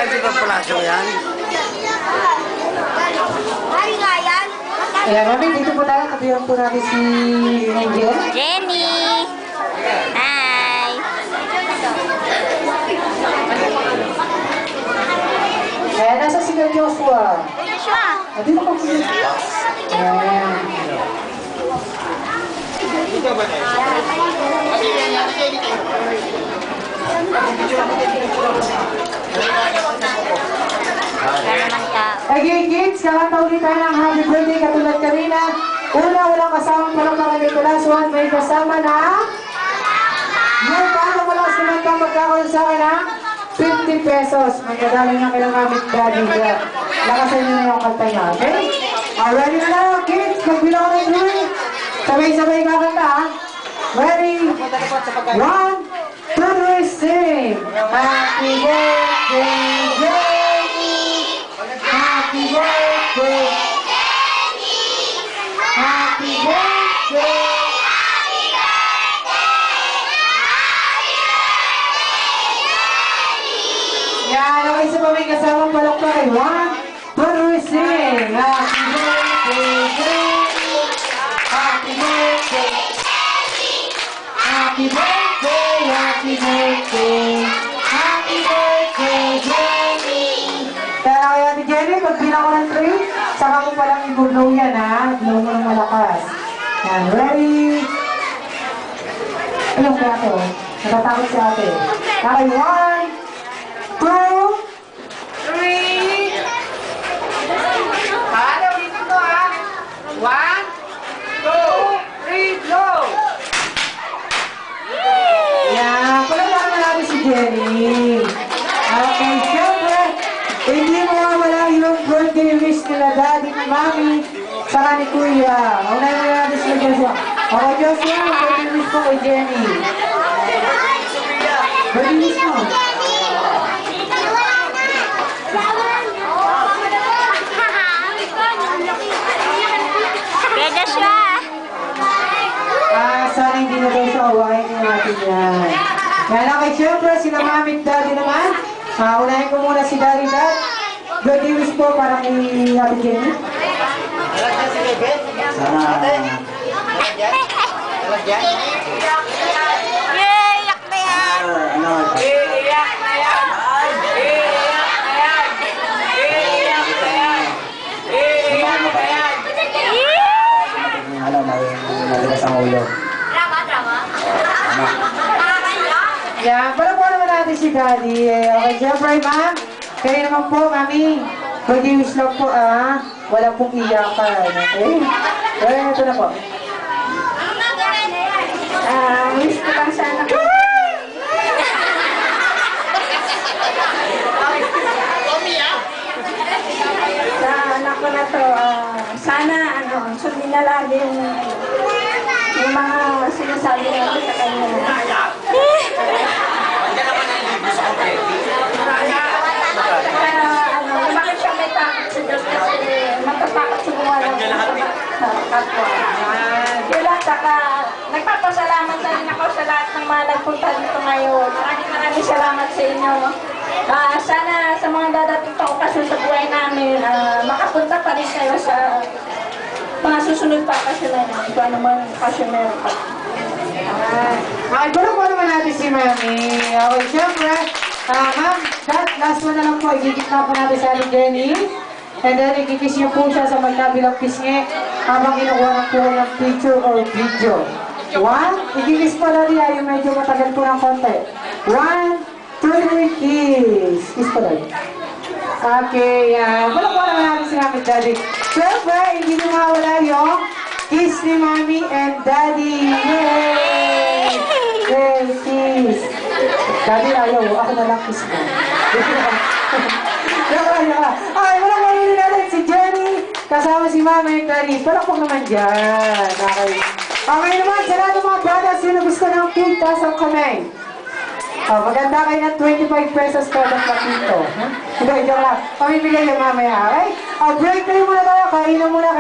Hindi ba pulasyo yan? Ayan, mami, dito po tayo. Kabihan po natin si Angel. Jenny! Hi! Ayan, nasa si Joshua. Joshua! Dito po po. Ayan. Again, kids, kakanta ulit tayo ng happy birthday katulad kanina. Una, walang kasamang palakpakan dito. Last one, may kasama na yung paano malakas naman ka magkakaroon sa akin ng 50 pesos. Magdadali na kailang gamit daddy. Lakasan nyo na yung kanta niya, okay? Ready na lang, kids. Magbilang ko ng 3. Sabay-sabay kakanta, ha? Ready? 1, 2, 3, sing! Happy birthday, Jenny! Happy birthday! Happy birthday! Yan, okay sa pamay kasamang palakpakan. 1, 2, 3, sing! Happy birthday, Jenny! Happy birthday! Happy birthday, happy birthday, happy birthday, Jenny! Kaya kaya ni Jenny, pagbilang ko ng 3, saka ko palang i-blow yan, ha? Blow mo ng malakas. Yan, ready? Ayun kaya ito, natatakot si ate. Okay, 1, 2, 3. Ano, dito ko, ha? 1, 2, 3, blow! Yan, palalaman na natin si Jenny. Okay, siyempre, hindi mawawala yung birthday wish nila daddy, mami, saka ni kuya. Unahin mo natin sila Joshua. Okay, Joshua, birthday wish mo kay Jenny. Birthday wish mo. Kuya Joshua! Sana hindi na daw siya awahin niya natin yan. Yan, okay, siyempre, sila mami at daddy naman. Unahin ko muna si daddy dad. Birthday wish po para kay Ate Jenny. Yay! Yak na yan! Iiyak na yan! Iiyak na yan! Iiyak na yan! Iiyak na yan! Alam, maligas ang ulo. Yan, para po naman natin si daddy. Okay, siyempre, ma'am. Kayo naman po, mami. Birthday wish lang po, wala pong iyakan, okay? Well, ito na po. Wish ko lang sana po. Sa anak ko na to, sana sundin na lagi yung mga sinasabi natin sa kanya. Bakit siya may takot sa Diyos kasi matatakot sa gumawa sa kapwa. Yun lang, saka nagpapasalamat na rin ako sa lahat ng mga nagpunta dito ngayon. Maraming salamat sa inyo. Sana sa mga dadating pa okasyon sa buhay namin, makapunta pa rin kayo sa mga susunod pa okasyon na yun. Kung ano man okasyon meron pa. Okay, pero po naman natin si mami. Okay, siyempre, ma'am, last one na lang po. Igigit na po natin sa Ate Jenny. And then, ikikis niyo po siya sa magkabilang pisngi habang kinukuha na po ng picture or video. 1, ikikis po na rin. Yung medyo matagal po ng konti. 1, 2, 3, kiss. Kiss po rin. Okay, wala po naman natin si mami at daddy. Siyempre, hindi nyo mawala yung kiss ni mami and daddy. Yay! Yay, kiss. Daddy, ayaw. Ako na lang kiss mo. Ay, wala ko rin natin si Jenny. Kasama si mami and daddy. Palakpok naman dyan. Okay. Okay naman, sa lahat ng mga brothers, sino gusto ng cake, taas ang kamay. Maganda kayo ng 25 pesos kada platito. Hindi, joke lang. Pamibigay yung mamaya, okay? Break tayo muna tayo. Kainan muna kayo.